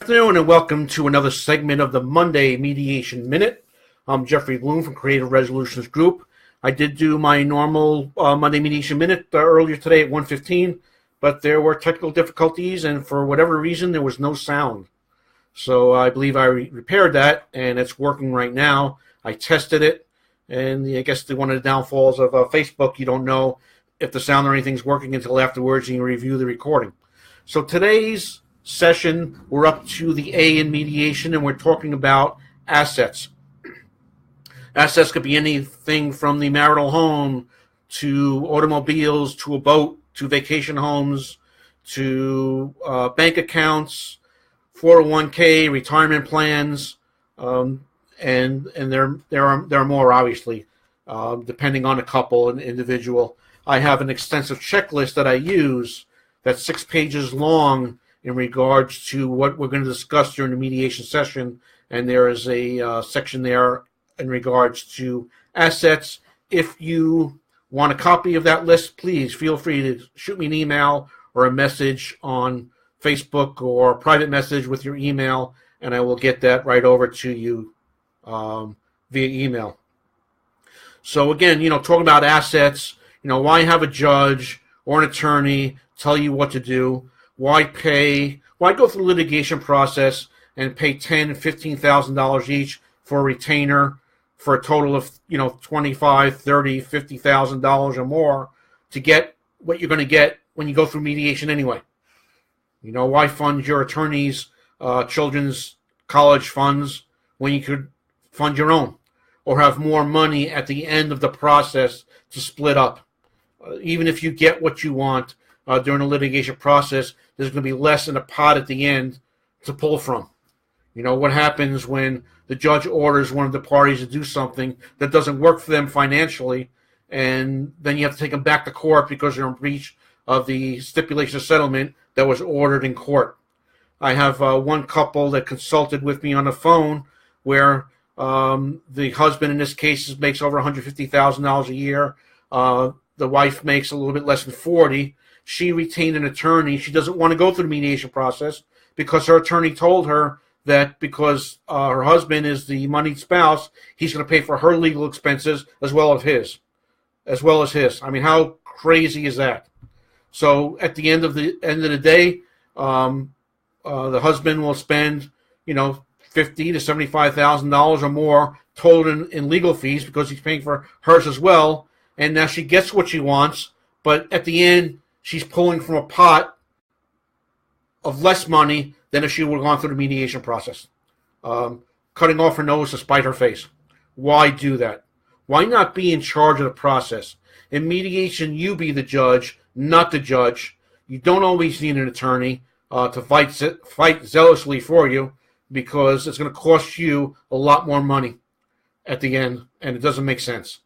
Afternoon and welcome to another segment of the Monday Mediation Minute. I'm Jeffrey Bloom from Creative Resolutions Group. I did do my normal Monday Mediation Minute earlier today at 1:15, but there were technical difficulties and for whatever reason there was no sound. So I believe I repaired that and it's working right now. I tested it, and I guess one of the downfalls of Facebook, you don't know if the sound or anything's working until afterwards and you review the recording. So today's session, we're up to the A in mediation, and we're talking about assets. Assets could be anything from the marital home to automobiles to a boat to vacation homes to bank accounts, 401k, retirement plans, and there are more, obviously, depending on a couple and individual. I have an extensive checklist that I use that's 6 pages long in regards to what we're going to discuss during the mediation session, and there is a section there in regards to assets. If you want a copy of that list, please feel free to shoot me an email or a message on Facebook or a private message with your email, and I will get that right over to you via email. So again, talking about assets, why have a judge or an attorney tell you what to do? Why go through the litigation process and pay $10,000, $15,000 each for a retainer for a total of, $25,000, $30,000, $50,000 or more to get what you're going to get when you go through mediation anyway? Why fund your attorney's children's college funds when you could fund your own or have more money at the end of the process to split up? Even if you get what you want during the litigation process, there's going to be less in a pot at the end to pull from. What happens when the judge orders one of the parties to do something that doesn't work for them financially, and then you have to take them back to court because they're in breach of the stipulation of settlement that was ordered in court. I have one couple that consulted with me on the phone where the husband in this case makes over $150,000 a year. The wife makes a little bit less than 40. She retained an attorney. She doesn't want to go through the mediation process because her attorney told her that because her husband is the moneyed spouse, he's going to pay for her legal expenses as well as his. I mean, how crazy is that? So at the end of the day, the husband will spend, $50,000 to $75,000 or more total in legal fees because he's paying for hers as well. And now she gets what she wants, but at the end, she's pulling from a pot of less money than if she would have gone through the mediation process. Cutting off her nose to spite her face. Why do that? Why not be in charge of the process? In mediation, you be the judge, not the judge. You don't always need an attorney to fight zealously for you because it's going to cost you a lot more money at the end, and it doesn't make sense.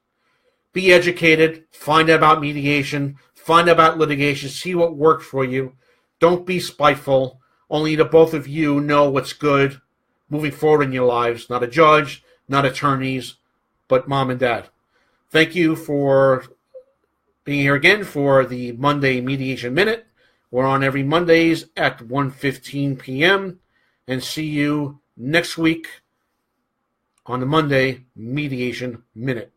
Be educated, find out about mediation, find out about litigation, see what works for you. Don't be spiteful. Only the both of you know what's good moving forward in your lives. Not a judge, not attorneys, but mom and dad. Thank you for being here again for the Monday Mediation Minute. We're on every Mondays at 1:15 p.m. and see you next week on the Monday Mediation Minute.